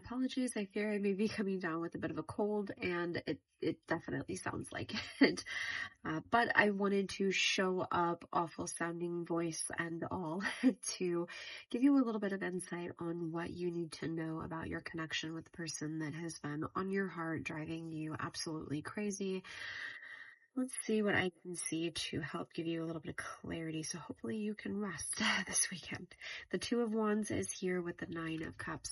apologies. I fear I may be coming down with a bit of a cold, and it definitely sounds like it. But I wanted to show up, awful sounding voice and all, to give you a little bit of insight on what you need to know about your connection with the person that has been on your heart, driving you absolutely crazy. Let's see what I can see to help give you a little bit of clarity, so hopefully you can rest this weekend. The Two of Wands is here with the Nine of Cups.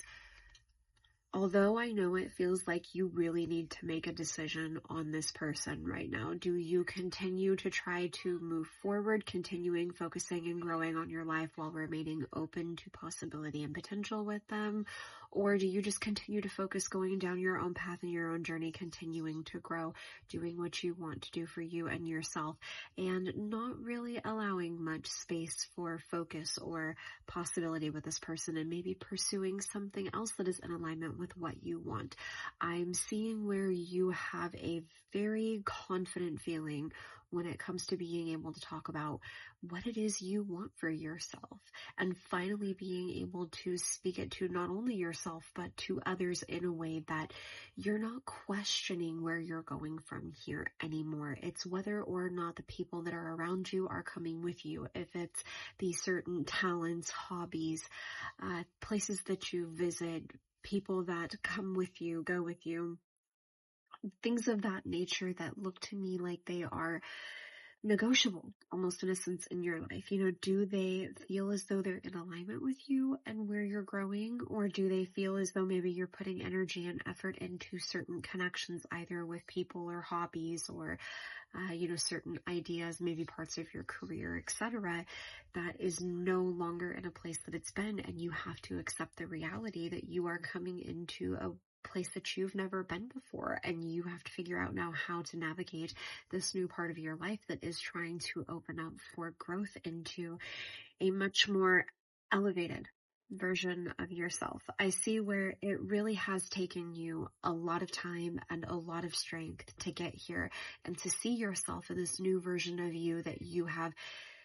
Although I know it feels like you really need to make a decision on this person right now, do you continue to try to move forward, continuing focusing and growing on your life while remaining open to possibility and potential with them? Or do you just continue to focus going down your own path and your own journey, continuing to grow, doing what you want to do for you and yourself, and not really allowing much space for focus or possibility with this person, and maybe pursuing something else that is in alignment with what you want? I'm seeing where you have a very confident feeling when it comes to being able to talk about what it is you want for yourself, and finally being able to speak it to not only yourself but to others in a way that you're not questioning where you're going from here anymore. It's whether or not the people that are around you are coming with you, if it's the certain talents, hobbies, places that you visit, people that come with you, go with you, things of that nature that look to me like they are negotiable, almost in a sense, in your life. Do they feel as though they're in alignment with you and where you're growing, or do they feel as though maybe you're putting energy and effort into certain connections, either with people or hobbies, or certain ideas, maybe parts of your career, etc., that is no longer in a place that it's been, and you have to accept the reality that you are coming into a place that you've never been before, and you have to figure out now how to navigate this new part of your life that is trying to open up for growth into a much more elevated version of yourself. I see where it really has taken you a lot of time and a lot of strength to get here, and to see yourself in this new version of you that you have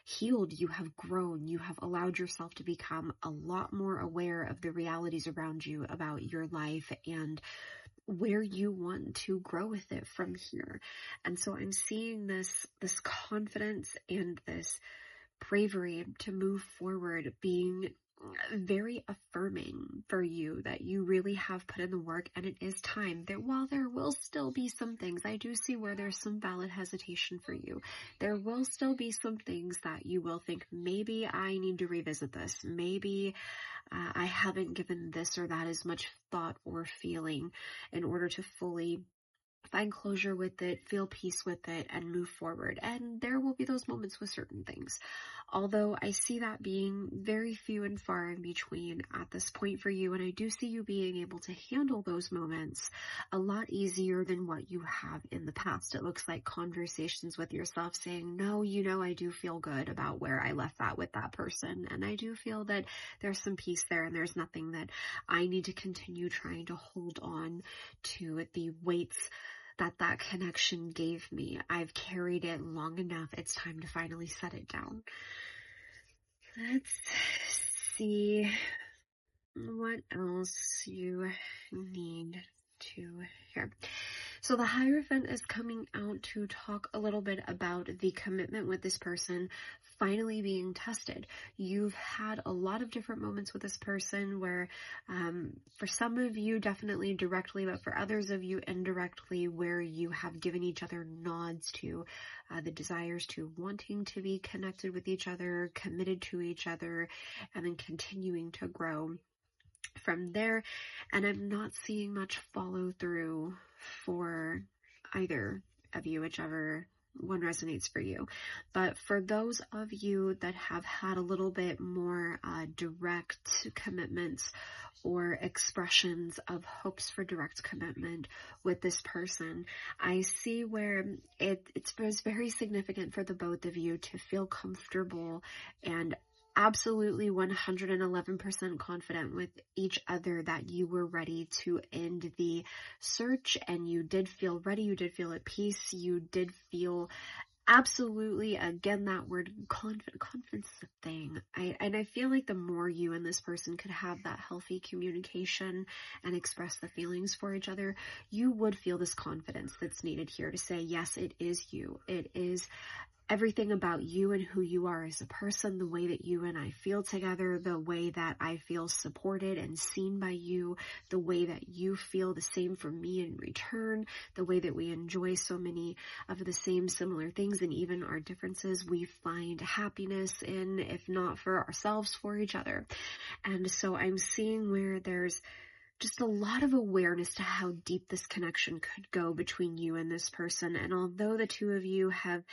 healed, you have grown, you have allowed yourself to become a lot more aware of the realities around you, about your life, and where you want to grow with it from here. And so I'm seeing this confidence and this bravery to move forward being very affirming for you, that you really have put in the work, and it is time. That while there will still be some things, I do see where there's some valid hesitation for you. There will still be some things that you will think, maybe I need to revisit this. Maybe I haven't given this or that as much thought or feeling in order to fully find closure with it, feel peace with it, and move forward. And there will be those moments with certain things. Although I see that being very few and far in between at this point for you, and I do see you being able to handle those moments a lot easier than what you have in the past. It looks like conversations with yourself saying, no, I do feel good about where I left that with that person, and I do feel that there's some peace there, and there's nothing that I need to continue trying to hold on to the weights that connection gave me. I've carried it long enough. It's time to finally set it down. Let's see what else you need to hear. So the Hierophant is coming out to talk a little bit about the commitment with this person finally being tested. You've had a lot of different moments with this person where, for some of you definitely directly, but for others of you indirectly, where you have given each other nods to the desires to wanting to be connected with each other, committed to each other, and then continuing to grow from there. And I'm not seeing much follow through for either of you, whichever one resonates for you. But for those of you that have had a little bit more direct commitments or expressions of hopes for direct commitment with this person, I see where it was very significant for the both of you to feel comfortable and absolutely 111% confident with each other that you were ready to end the search, and you did feel ready, you did feel at peace, you did feel Absolutely. Again, that word confidence is a thing. And I feel like the more you and this person could have that healthy communication and express the feelings for each other, you would feel this confidence that's needed here to say, yes, it is you. It is everything about you and who you are as a person, the way that you and I feel together, the way that I feel supported and seen by you, the way that you feel the same for me in return, the way that we enjoy so many of the same similar things, and even our differences we find happiness in, if not for ourselves, for each other. And so I'm seeing where there's just a lot of awareness to how deep this connection could go between you and this person. And although the two of you have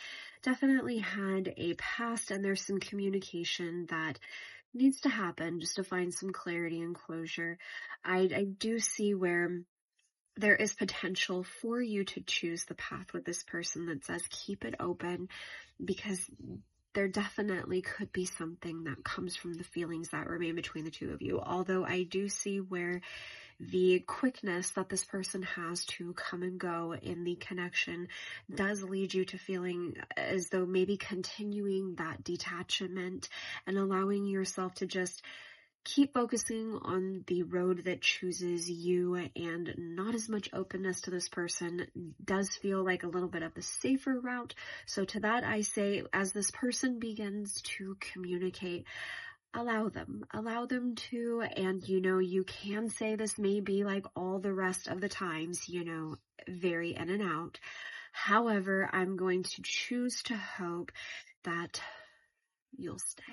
definitely had a past and there's some communication that needs to happen just to find some clarity and closure, I do see where there is potential for you to choose the path with this person that says keep it open, because there definitely could be something that comes from the feelings that remain between the two of you. Although I do see where the quickness that this person has to come and go in the connection does lead you to feeling as though maybe continuing that detachment and allowing yourself to just keep focusing on the road that chooses you and not as much openness to this person does feel like a little bit of the safer route. So to that, I say, as this person begins to communicate, allow them to, and you can say this may be like all the rest of the times, very in and out. However, I'm going to choose to hope that you'll stay.